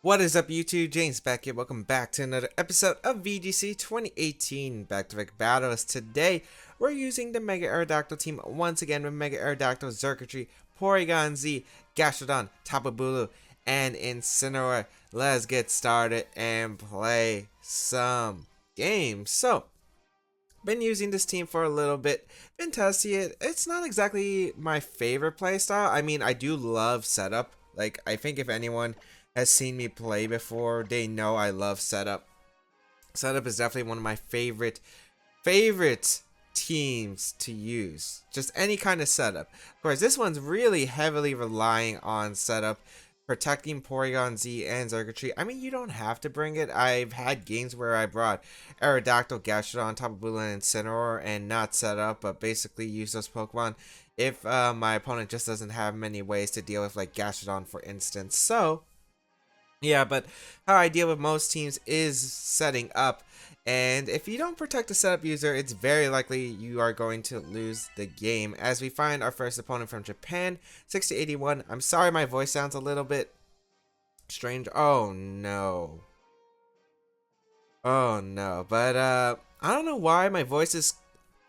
What is up, YouTube? James Baek here. Welcome back to another episode of VGC 2018 Back-to-Back Battles. Today, we're using the Mega Aerodactyl team once again with Mega Aerodactyl, Xurkitree, Porygon-Z, Gastrodon, Tapu Bulu, and Incineroar. Let's get started and play some games. So, been using this team for a little bit, been testing it. It's not exactly my favorite playstyle. I mean, I do love setup. Like, I think if anyone has seen me play before, they know I love setup. Setup is definitely one of my favorite teams to use. Just any kind of setup. Of course, this one's really heavily relying on setup, protecting Porygon-Z and Xurkitree. I mean, you don't have to bring it. I've had games where I brought Aerodactyl, Gastrodon, Tapu Bulu, and Incineroar and not set up, but basically use those Pokemon if my opponent just doesn't have many ways to deal with, like Gastrodon, for instance. So yeah, but how I deal with most teams is setting up, and if you don't protect the setup user, it's very likely you are going to lose the game. As we find our first opponent from Japan, 6081. I'm sorry my voice sounds a little bit strange. Oh no. Oh no, but I don't know why my voice is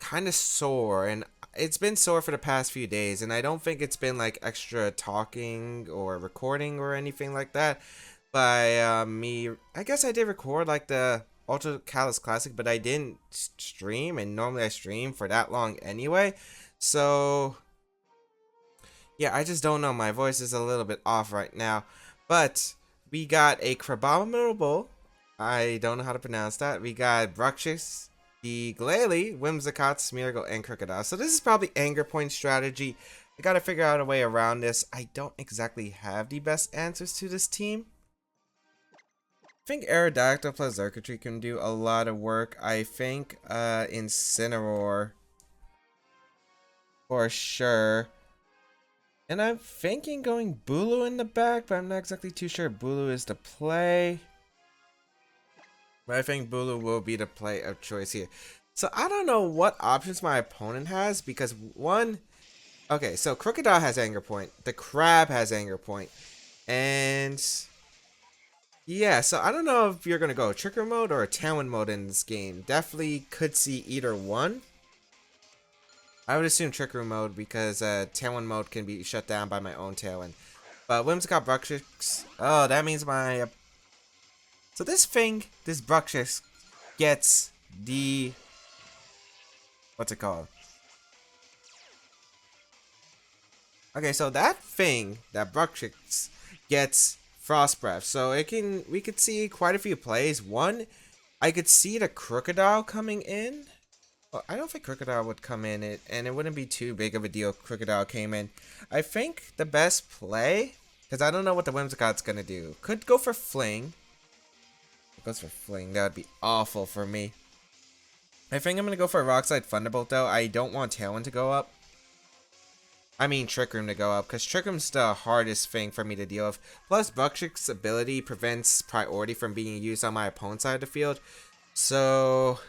kind of sore, and it's been sore for the past few days, and I don't think it's been like extra talking or recording or anything like that by me. I guess I did record like the Ultra Callus Classic, but I didn't stream, and normally I stream for that long anyway. So yeah, I just don't know. My voice is a little bit off right now. But we got a Abominable. I don't know how to pronounce that. We got Bruxish, the Glalie, Whimsicott, Smeargle, and Crocodile. So this is probably anger point strategy. I gotta figure out a way around this. I don't exactly have the best answers to this team. I think Aerodactyl plus Xurkitree can do a lot of work. I think Incineroar for sure. And I'm thinking going Bulu in the back, but I'm not exactly too sure Bulu is the play. But I think Bulu will be the play of choice here. So I don't know what options my opponent has, because one, okay, so Crocodile has Anger Point, the Crab has Anger Point, and yeah, so I don't know if you're gonna go Tricker mode or a Tailwind mode in this game. Definitely could see either one. I would assume Tricker mode because Tailwind mode can be shut down by my own Tailwind. But Whimsicott, Bruxish, oh, that means my so this Bruxish gets the, what's it called? Okay, so that Bruxish gets Frost Breath. So we could see quite a few plays. One, I could see the Crocodile coming in. Well, I don't think Crocodile would come in, and it wouldn't be too big of a deal if Crocodile came in. I think the best play, because I don't know what the Whimsicott's gonna do, could go for Fling. It goes for Fling. That would be awful for me. I think I'm going to go for a Rock Slide Thunderbolt, though. I don't want Tailwind to go up. I mean Trick Room to go up, because Trick Room's the hardest thing for me to deal with. Plus, Bruxish's ability prevents priority from being used on my opponent's side of the field. So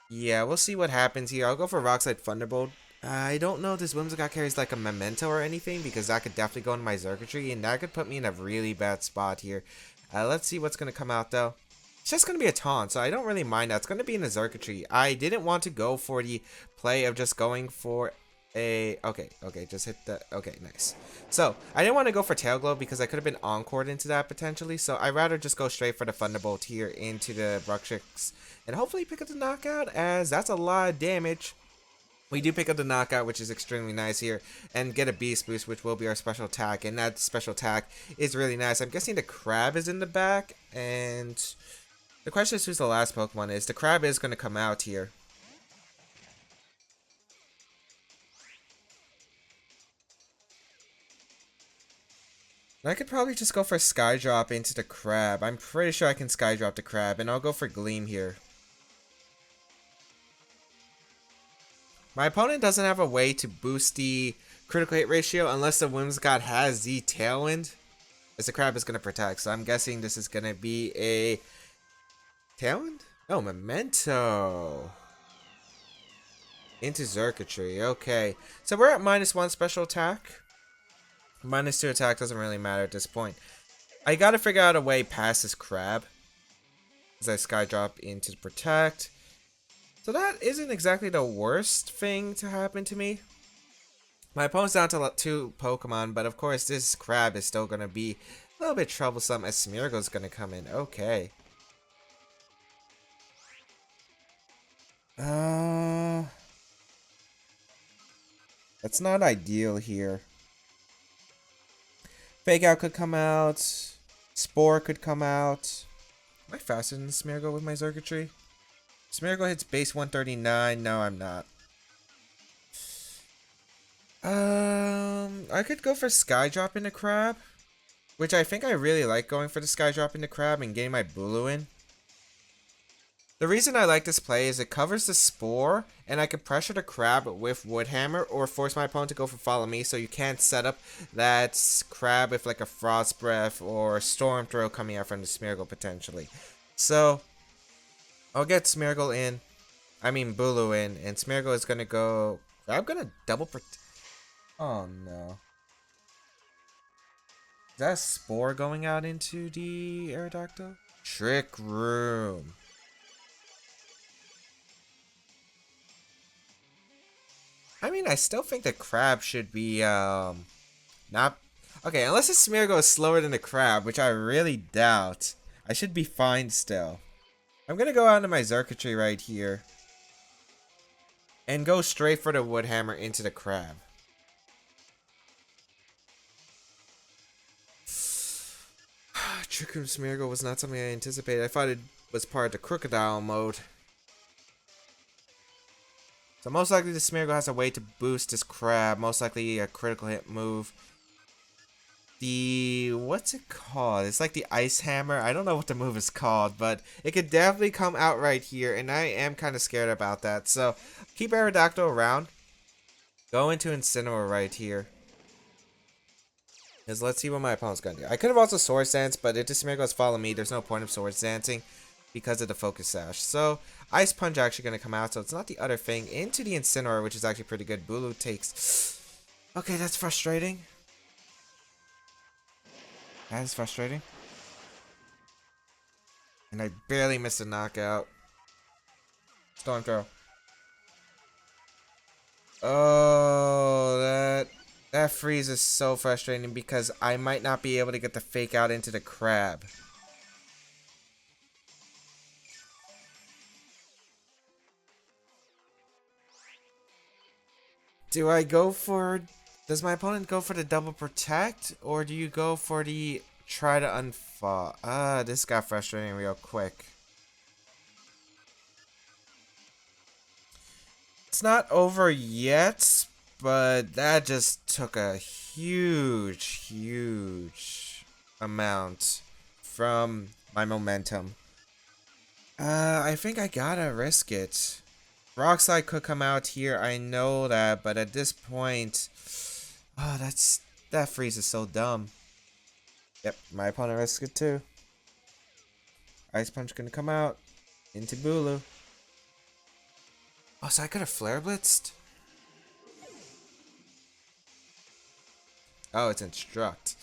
yeah, we'll see what happens here. I'll go for Rock Slide Thunderbolt. I don't know if this Whimsicott carries like a Memento or anything, because that could definitely go into my Xurkitree, and that could put me in a really bad spot here. Let's see what's going to come out, though. It's just going to be a taunt, so I don't really mind that. It's going to be in a Xurkitree. I didn't want to go for the play of just going for a... Okay, just hit the... Okay, nice. So, I didn't want to go for Tail Glow because I could have been Encored into that potentially, so I'd rather just go straight for the Thunderbolt here into the Bruxish and hopefully pick up the knockout, as that's a lot of damage. We do pick up the knockout, which is extremely nice here, and get a Beast Boost, which will be our special attack, and that special attack is really nice. I'm guessing the Crab is in the back, and the question is who's the last Pokemon is. The Crab is going to come out here. And I could probably just go for Sky Drop into the Crab. I'm pretty sure I can Sky Drop the Crab, and I'll go for Gleam here. My opponent doesn't have a way to boost the critical hit ratio unless the Whimsicott has the Tailwind, as the Crab is going to protect. So I'm guessing this is going to be a Tailwind? Oh, Memento. Into Xurkitree. Okay. So we're at -1 special attack. -2 attack doesn't really matter at this point. I gotta figure out a way past this crab. As I sky drop into protect. So that isn't exactly the worst thing to happen to me. My opponent's down to 2 Pokemon, but of course this crab is still gonna be a little bit troublesome as Smeargle's gonna come in. Okay. That's not ideal here. Fake Out could come out. Spore could come out. Am I faster than Smeargle with my Xurkitree? Smeargle hits base 139. No, I'm not. I could go for Sky Drop into Crab. Which I think I really like going for the Sky Drop into Crab and getting my Bulu in. The reason I like this play is it covers the Spore, and I can pressure the Crab with Wood Hammer or force my opponent to go for Follow Me, so you can't set up that Crab with like a Frost Breath or Storm Throw coming out from the Smeargle potentially. So, I'll get Smeargle in, Bulu in, and Smeargle is gonna go. I'm gonna double Oh no. Is that a Spore going out into the Aerodactyl? Trick Room. I still think the Crab should be, not... Okay, unless the Smeargle is slower than the Crab, which I really doubt. I should be fine still. I'm gonna go out into my Xurkitree right here. And go straight for the Wood Hammer into the Crab. Trick Room Smeargle was not something I anticipated. I thought it was part of the Crocodile mode. So most likely the Smeargle has a way to boost this Crab. Most likely a critical hit move. What's it called? It's like the Ice Hammer. I don't know what the move is called, but it could definitely come out right here, and I am kind of scared about that. So keep Aerodactyl around. Go into Incineroar right here. Because let's see what my opponent's going to do. I could have also Swords Dance, but if the Smeargle has Follow Me, there's no point of Swords Dancing because of the Focus Sash. So Ice Punch actually going to come out, so it's not the other thing. Into the Incineroar, which is actually pretty good. Bulu takes... Okay, that's frustrating. That is frustrating. And I barely missed a knockout. Storm Throw. Oh, that freeze is so frustrating because I might not be able to get the Fake Out into the Crab. Do I go for... Does my opponent go for the double protect? Or do you go for the try to unfall? This got frustrating real quick. It's not over yet, but that just took a huge amount from my momentum. I think I gotta risk it. Rock Slide could come out here, I know that, but at this point, that freeze is so dumb. Yep, my opponent risks it too. Ice Punch gonna come out into Bulu. Oh, so I could have Flare Blitzed? Oh, it's Instruct.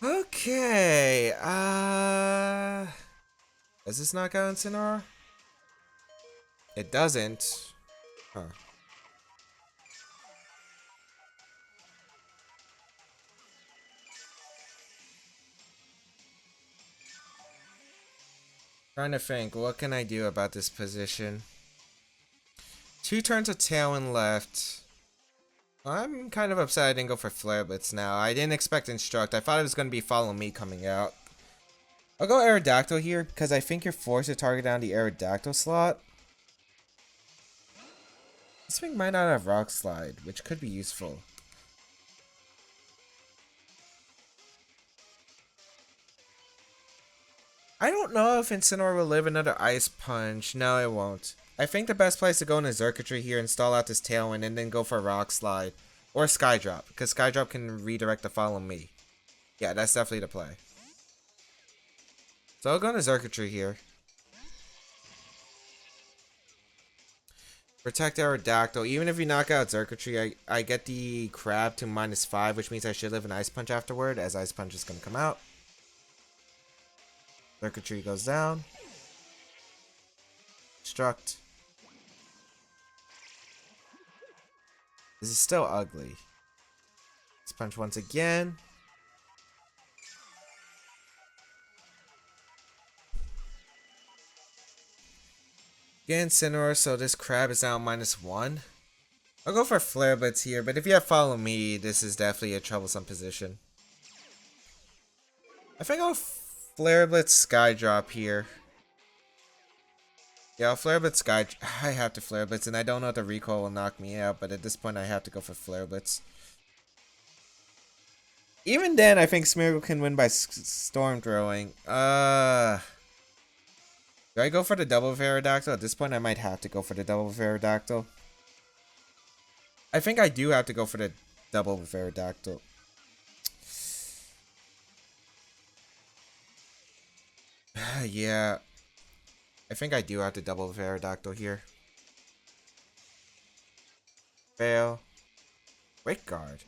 Okay, does this knock out Incineroar? It doesn't. Huh. Trying to think, what can I do about this position? 2 turns of Tailwind left. I'm kind of upset I didn't go for Flare Blitz now. I didn't expect Instruct. I thought it was going to be Follow Me coming out. I'll go Aerodactyl here because I think you're forced to target down the Aerodactyl slot. This thing might not have Rock Slide, which could be useful. I don't know if Incineroar will live another Ice Punch. No, it won't. I think the best place to go into Xurkitree here, install out this Tailwind, and then go for Rock Slide. Or Sky Drop, because Sky Drop can redirect to Follow Me. Yeah, that's definitely the play. So I'll go into Xurkitree here. Protect Aerodactyl. Even if you knock out Xurkitree, I get the crab to -5, which means I should live an Ice Punch afterward, as Ice Punch is going to come out. Xurkitree goes down. Struct. This is still ugly. Ice Punch once again. Again, Incineroar, so this crab is now -1. I'll go for Flare Blitz here, but if you have Follow Me, this is definitely a troublesome position. I think I'll Flare Blitz Sky Drop here. Yeah, I'll Flare Blitz Sky. I have to Flare Blitz, and I don't know if the recoil will knock me out, but at this point I have to go for Flare Blitz. Even then, I think Smeargle can win by Storm Throwing. Do I go for the double with Aerodactyl? At this point, I might have to go for the double with Aerodactyl. I think I do have to go for the double with Aerodactyl. Yeah. I think I do have to double with Aerodactyl here. Fail. Quick Guard.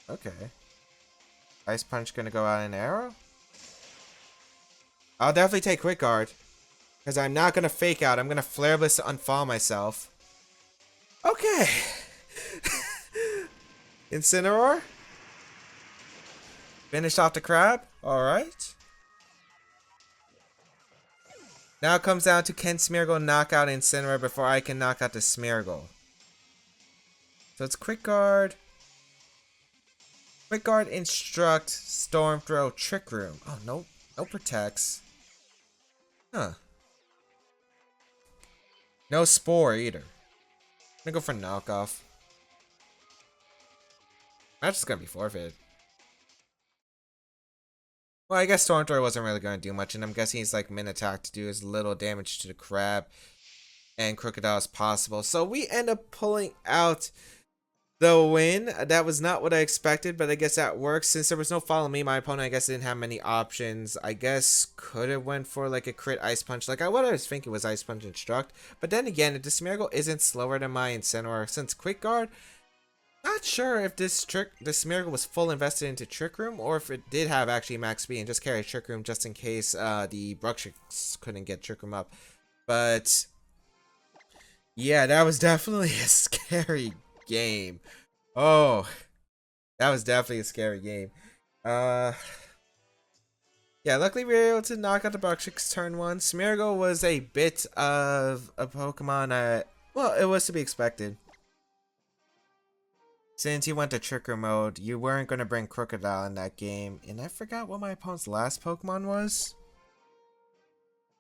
Okay. Ice Punch gonna go out in arrow? I'll definitely take Quick Guard. Because I'm not going to Fake Out. I'm going to Flare Blitz to unfall myself. Okay. Incineroar. Finish off the crab. Alright. Now it comes down to can Smeargle knock out Incineroar before I can knock out the Smeargle. So it's Quick Guard. Quick Guard, Instruct, Storm Throw, Trick Room. Oh, no. No protects. Huh. No Spore either. I'm gonna go for Knockoff. Match is gonna be forfeited. Well, I guess Storm Thrower wasn't really gonna do much, and I'm guessing he's like min attack to do as little damage to the crab and Crocodile as possible. So we end up pulling out the win. That was not what I expected, but I guess that works. Since there was no Follow Me, my opponent, I guess, didn't have many options. I guess could have went for like a crit Ice Punch. Like what I was thinking was Ice Punch Instruct. But then again, if the Smeargle isn't slower than my Incineroar, since Quick Guard, not sure if the Smeargle was full invested into Trick Room, or if it did have actually max speed and just carry Trick Room just in case the Bruxish couldn't get Trick Room up. But yeah, that was definitely a scary game. Oh, that was definitely a scary game. Yeah, luckily we were able to knock out the Bruxish turn 1. Smeargle was a bit of a Pokemon well, it was to be expected. Since you went to Tricker mode, you weren't going to bring Crocodile in that game. And I forgot what my opponent's last Pokemon was.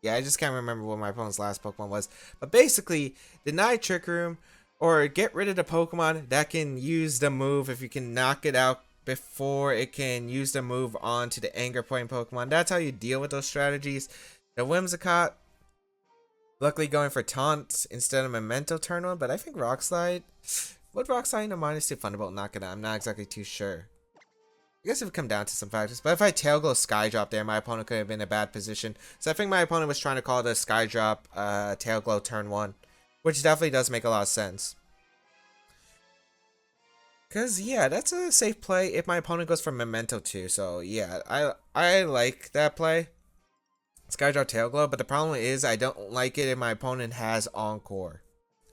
Yeah, I just can't remember what my opponent's last Pokemon was. But basically, deny Trick Room or get rid of the Pokemon that can use the move if you can knock it out before it can use the move on to the Anger Point Pokemon. That's how you deal with those strategies. The Whimsicott, luckily going for Taunt instead of Memento turn 1, but I think Rock Slide. Would Rock Slide in a -2 Thunderbolt knock it out? I'm not exactly too sure. I guess it would come down to some factors. But if I Tail Glow Sky Drop there, my opponent could have been in a bad position. So I think my opponent was trying to call the Sky Drop Tail Glow turn 1. Which definitely does make a lot of sense. Because, yeah, that's a safe play if my opponent goes for Memento too. So, yeah, I like that play. Sky Drop Tail Glow. But the problem is I don't like it if my opponent has Encore.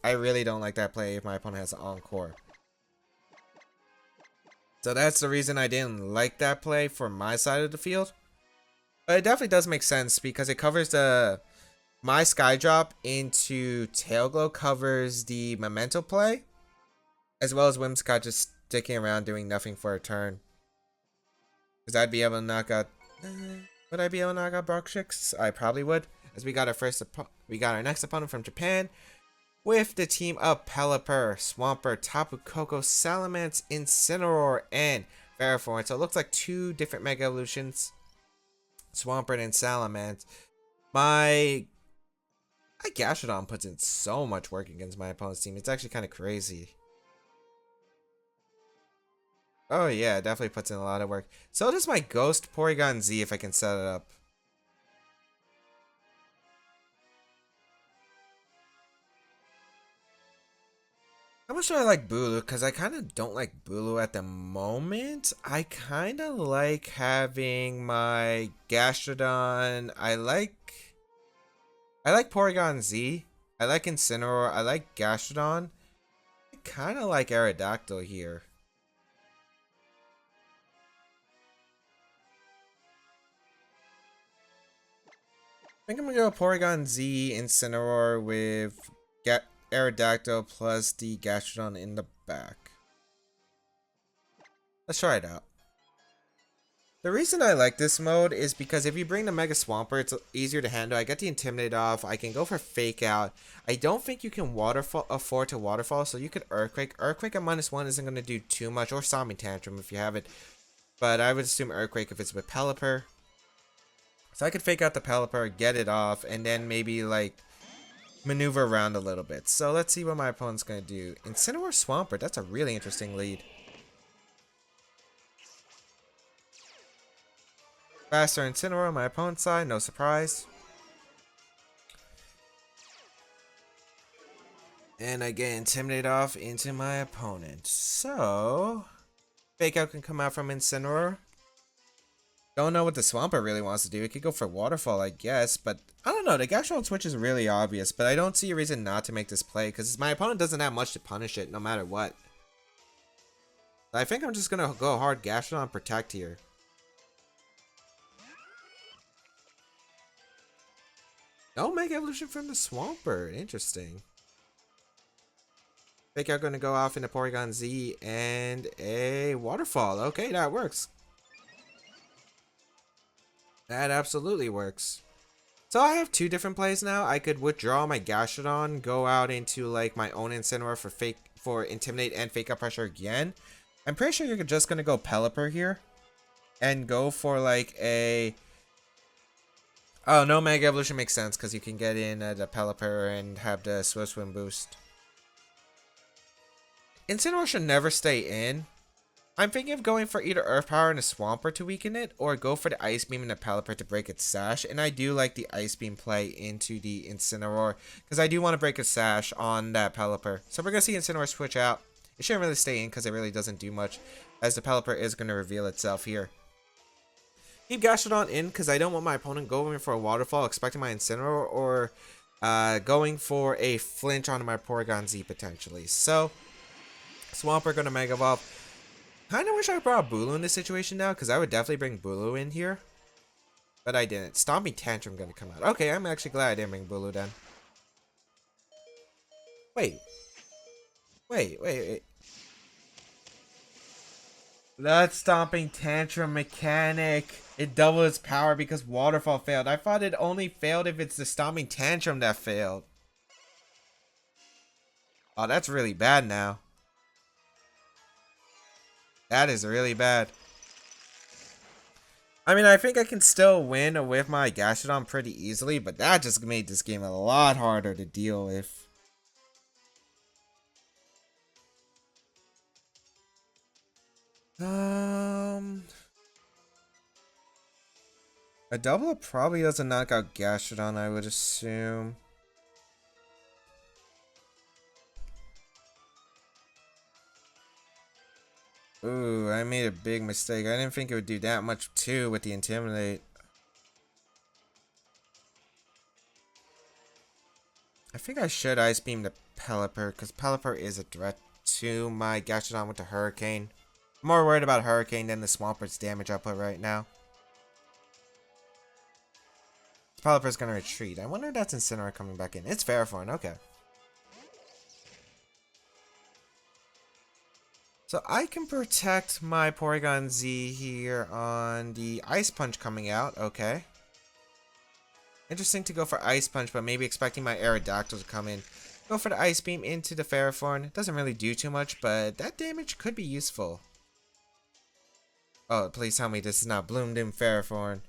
I really don't like that play if my opponent has Encore. So that's the reason I didn't like that play for my side of the field. But it definitely does make sense because it covers my Sky Drop into Tail Glow covers the Memento play. As well as Whimsicott just sticking around doing nothing for a turn. Because I'd be able to knock out... would I be able to knock out Bruxish? I probably would. As we got our next opponent from Japan. With the team of Pelipper, Swampert, Tapu Koko, Salamence, Incineroar, and Ferrothorn. So it looks like 2 different Mega Evolutions. Swampert and Salamence. My Gastrodon puts in so much work against my opponent's team. It's actually kind of crazy. Oh yeah, it definitely puts in a lot of work. So does my Ghost Porygon-Z if I can set it up. How much do I like Bulu? Because I kind of don't like Bulu at the moment. I kind of like having my Gastrodon. I like Porygon-Z. I like Incineroar. I like Gastrodon. I kind of like Aerodactyl here. I think I'm gonna go Porygon-Z, Incineroar with Aerodactyl plus the Gastrodon in the back. Let's try it out. The reason I like this mode is because if you bring the Mega Swampert, it's easier to handle. I get the Intimidate off. I can go for Fake Out. I don't think you can afford to Waterfall, so you could Earthquake. Earthquake at -1 isn't going to do too much, or Stomping Tantrum if you have it. But I would assume Earthquake if it's with Pelipper. So I could Fake Out the Pelipper, get it off, and then maybe like maneuver around a little bit. So let's see what my opponent's going to do. Incineroar Swampert, that's a really interesting lead. Faster Incineroar on my opponent's side, no surprise. And I get Intimidate off into my opponent. So, Fake Out can come out from Incineroar. Don't know what the Swampert really wants to do. It could go for Waterfall, I guess, but I don't know. The Gastrodon switch is really obvious, but I don't see a reason not to make this play because my opponent doesn't have much to punish it no matter what. I think I'm just going to go hard Gastrodon Protect here. No Mega Evolution from the Swampert. Interesting. Fake Out going to go off into Porygon-Z and a Waterfall. Okay, that works. That absolutely works. So I have two different plays now. I could withdraw my Gastrodon, go out into like my own Incineroar for Intimidate and Fake Out Pressure again. I'm pretty sure you're just going to go Pelipper here and go for like a... Oh, no Mega Evolution makes sense because you can get in the Pelipper and have the Swift Swim boost. Incineroar should never stay in. I'm thinking of going for either Earth Power and a Swampert to weaken it, or go for the Ice Beam and the Pelipper to break its sash. And I do like the Ice Beam play into the Incineroar because I do want to break a sash on that Pelipper. So we're going to see Incineroar switch out. It shouldn't really stay in because it really doesn't do much, as the Pelipper is going to reveal itself here. Keep Gastrodon in because I don't want my opponent going for a Waterfall expecting my Incineroar, or going for a flinch onto my Porygon-Z potentially. So, Swampert going to Mega Evolve. Kind of wish I brought Bulu in this situation now because I would definitely bring Bulu in here. But I didn't. Stomping Tantrum going to come out. Okay, I'm actually glad I didn't bring Bulu then. Wait. That Stomping Tantrum mechanic. It doubled its power because Waterfall failed. I thought it only failed if it's the Stomping Tantrum that failed. Oh, that's really bad now. That is really bad. I mean, I think I can still win with my Gastrodon pretty easily, but that just made this game a lot harder to deal with. A double up probably doesn't knock out Gastrodon, I would assume. Ooh, I made a big mistake. I didn't think it would do that much too with the Intimidate. I think I should Ice Beam the Pelipper, because Pelipper is a threat to my Gastrodon with the Hurricane. I'm more worried about Hurricane than the Swampert's damage output right now. Pelipper's gonna retreat. I wonder if that's Incineroar coming back in. It's Ferrothorn, okay. So I can protect my Porygon-Z here on the Ice Punch coming out, okay. Interesting to go for Ice Punch, but maybe expecting my Aerodactyl to come in. Go for the Ice Beam into the Ferrothorn. It doesn't really do too much, but that damage could be useful. Oh, please tell me this is not Bloomed in Ferrothorn.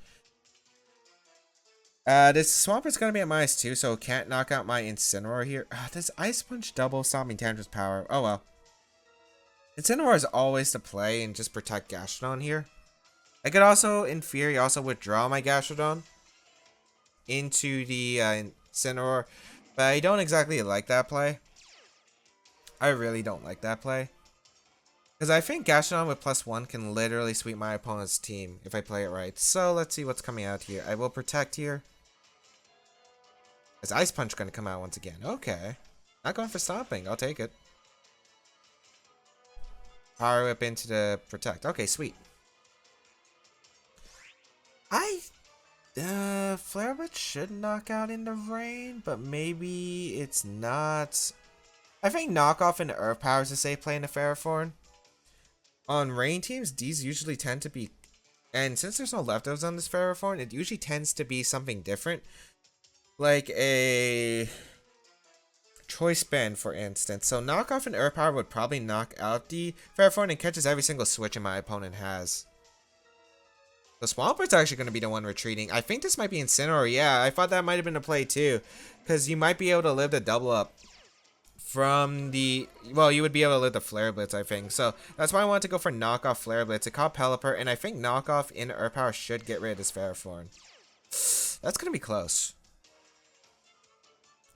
This Swampert's gonna be at -2, so it can't knock out my Incineroar here. Does Ice Punch double Stomping Tantrum's power? Oh well. Incineroar is always to play and just protect Gastrodon here. I could also, in theory, also withdraw my Gastrodon into the Incineroar, but I don't exactly like that play. I really don't like that play. Because I think Gastrodon with +1 can literally sweep my opponent's team if I play it right. So let's see what's coming out here. I will protect here. Is Ice Punch going to come out once again? Okay. Not going for stomping. I'll take it. Power Whip into the protect. Okay, sweet. Flare Blitz should knock out in the rain, but maybe it's not. I think knockoff into Earth Power is a safe play in the Ferrothorn. On rain teams, these usually tend to be, and since there's no leftovers on this Ferrothorn, it usually tends to be something different. Like a Choice Band, for instance. So knockoff and Earth Power would probably knock out the Ferrothorn and catches every single switch my opponent has. The Swampert's actually going to be the one retreating. I think this might be Incineroar. Yeah, I thought that might have been a play too. Because you might be able to live the double up from the... Well, you would be able to live the Flare Blitz, I think. So that's why I wanted to go for knockoff Flare Blitz. It caught Pelipper, and I think knockoff in Earth Power should get rid of this Ferrothorn. That's going to be close.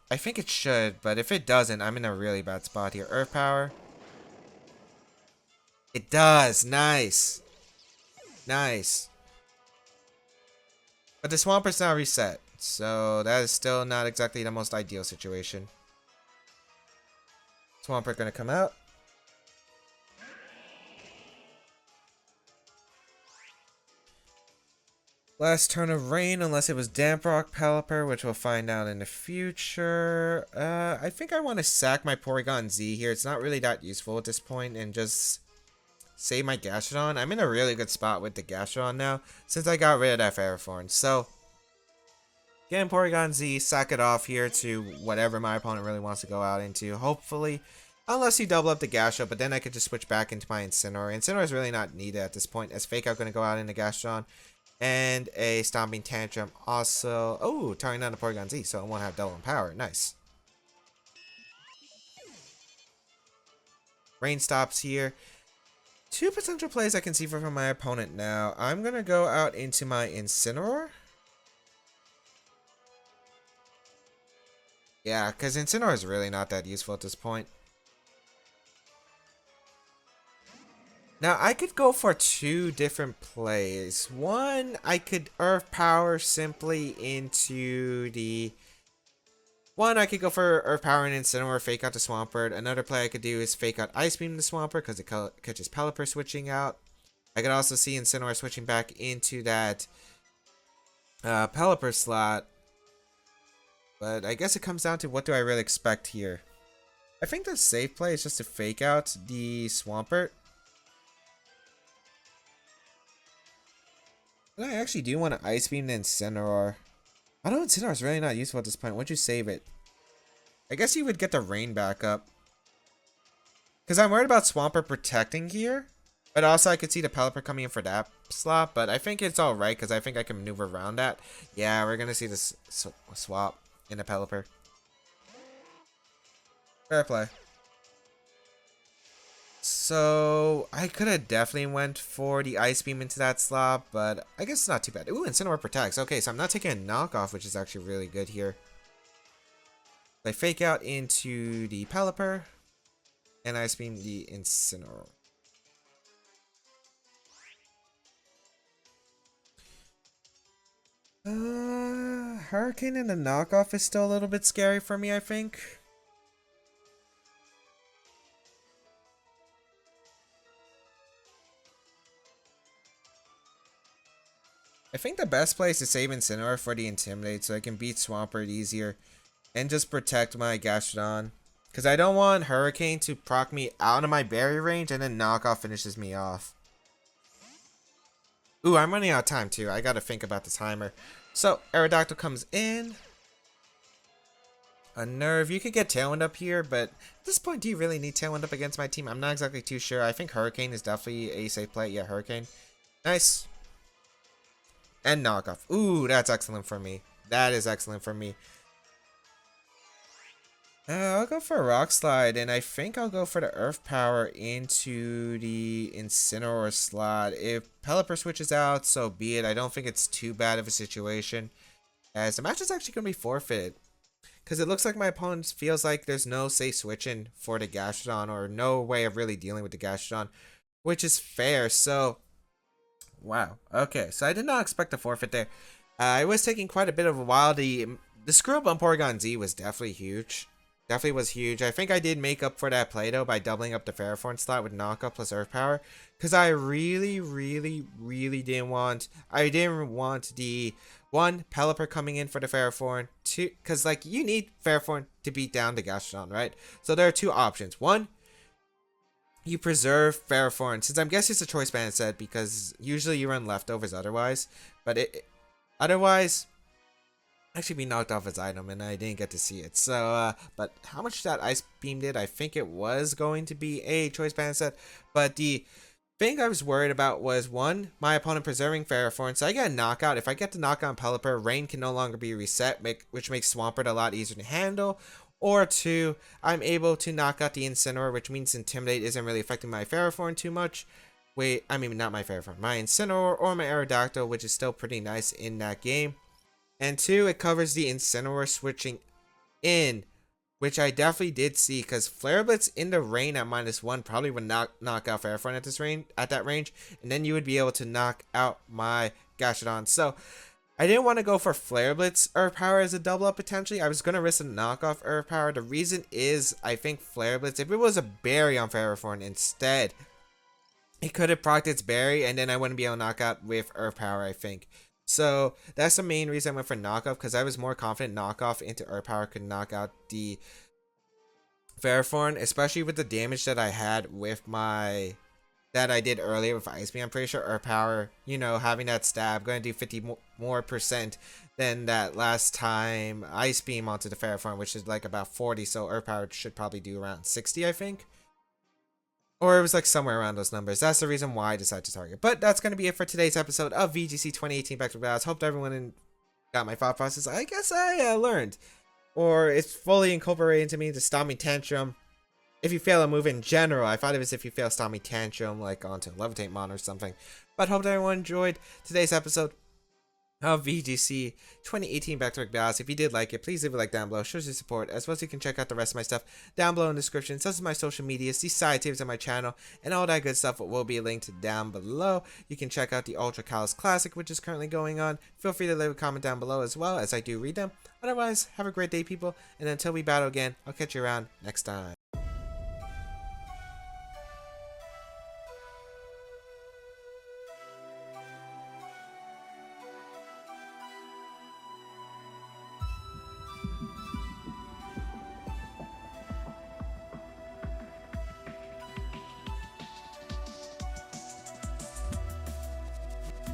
I think it should, but if it doesn't, I'm in a really bad spot here. Earth Power. It does. Nice. Nice. But the Swampert's now reset, so that is still not exactly the most ideal situation. Swampert gonna come out. Last turn of rain, unless it was Damp Rock Pelipper, which we'll find out in the future. I think I want to sack my Porygon-Z here. It's not really that useful at this point, and just save my Gastrodon. I'm in a really good spot with the Gastrodon now, since I got rid of that Ferrothorn. So, getting Porygon-Z, sack it off here to whatever my opponent really wants to go out into, hopefully. Unless you double up the Gastrodon, but then I could just switch back into my Incineroar. Incineroar is really not needed at this point, as Fake Out going to go out into Gastrodon. And a Stomping Tantrum also. Oh, turning down the Porygon-Z, so it won't have double power. Nice. Rain stops here. Two potential plays I can see from my opponent now. I'm going to go out into my Incineroar. Yeah, because Incineroar is really not that useful at this point. Now, I could go for two different plays. One, I could Earth Power simply into the... One, I could go for Earth Power and Incineroar, Fake Out the Swampert. Another play I could do is Fake Out Ice Beam the Swampert because it catches Pelipper switching out. I could also see Incineroar switching back into that Pelipper slot. But I guess it comes down to what do I really expect here. I think the safe play is just to Fake Out the Swampert. But I actually do want to Ice Beam the Incineroar. I know Incineroar is really not useful at this point. Once you save it, I guess you would get the rain back up. Because I'm worried about Swampert protecting here. But also I could see the Pelipper coming in for that slot. But I think it's alright because I think I can maneuver around that. Yeah, we're going to see this swap in the Pelipper. Fair play. So, I could have definitely went for the Ice Beam into that slot, but I guess it's not too bad. Ooh, Incineroar protects. Okay, so I'm not taking a knockoff, which is actually really good here. I Fake Out into the Pelipper, and Ice Beam the Incineroar. Hurricane and the knockoff is still a little bit scary for me, I think. I think the best place to save Incineroar for the Intimidate so I can beat Swampert easier and just protect my Gastrodon. Because I don't want Hurricane to proc me out of my barrier range and then knockoff finishes me off. Ooh, I'm running out of time too. I gotta think about the timer. So, Aerodactyl comes in. Unnerve. You could get Tailwind up here, but at this point, do you really need Tailwind up against my team? I'm not exactly too sure. I think Hurricane is definitely a safe play. Yeah, Hurricane. Nice. And knockoff. Ooh, that's excellent for me. That is excellent for me. I'll go for a Rock Slide, and I think I'll go for the Earth Power into the Incineroar slot. If Pelipper switches out, so be it. I don't think it's too bad of a situation, as the match is actually going to be forfeited. because it looks like my opponent feels like there's no safe switching for the Gastrodon or no way of really dealing with the Gastrodon, which is fair. So, wow. Okay, so I did not expect a forfeit there. It was taking quite a bit of a while. The screw up on Porygon-Z was definitely huge. Definitely was huge. I think I did make up for that play though by doubling up the Ferrothorn slot with knockup plus Earth Power, because I really didn't want. I didn't want the one Pelipper coming in for the Ferrothorn. Two, because like you need Ferrothorn to beat down the Gastrodon, right? So there are two options. One, you preserve Ferrothorn, since I'm guessing it's a choice band set because usually you run leftovers otherwise, but otherwise. Actually, we knocked off his item and I didn't get to see it. So, but how much that Ice Beam did, I think it was going to be a choice band set. But the thing I was worried about was, one, my opponent preserving Ferrothorn. So I get a knockout. If I get the knockout on Pelipper, Rain can no longer be reset, which makes Swampert a lot easier to handle. Or two, I'm able to knock out the Incineroar, which means Intimidate isn't really affecting my Ferrothorn too much. Wait, I mean, not my Ferrothorn, my Incineroar or my Aerodactyl, which is still pretty nice in that game. And two, it covers the Incineroar switching in, which I definitely did see, because Flare Blitz in the rain at -1 probably would knock out Ferrothorn at that range, and then you would be able to knock out my Gastrodon. So I didn't want to go for Flare Blitz Earth Power as a double up potentially. I was going to risk a knockoff Earth Power. The reason is I think Flare Blitz, if it was a berry on Ferrothorn instead, it could have procced its berry, and then I wouldn't be able to knock out with Earth Power, I think. So that's the main reason I went for knockoff, because I was more confident knockoff into Earth Power could knock out the Ferrothorn, especially with the damage that I had with my that I did earlier with Ice Beam. I'm pretty sure Earth Power, you know, having that stab, going to do 50 more percent than that last time Ice Beam onto the Ferrothorn, which is like about 40. So Earth Power should probably do around 60, I think. Or it was like somewhere around those numbers. That's the reason why I decided to target. But that's going to be it for today's episode of VGC 2018 Back to Battles. Hope everyone got my thought process. I guess I learned. Or it's fully incorporated into me, the Stomping Tantrum. If you fail a move in general, I thought it was if you fail Stomping Tantrum, like onto Levitate Mon or something. But hope everyone enjoyed today's episode of VGC 2018 Back to Battles. If you did like it, please leave a like down below. Shows your support, as well as you can check out the rest of my stuff down below in the description, such as my social medias, these side tips on my channel, and all that good stuff will be linked down below. You can check out the Ultra Callus Classic, which is currently going on. Feel free to leave a comment down below as well, as I do read them. Otherwise, have a great day, people, and until we battle again, I'll catch you around next time.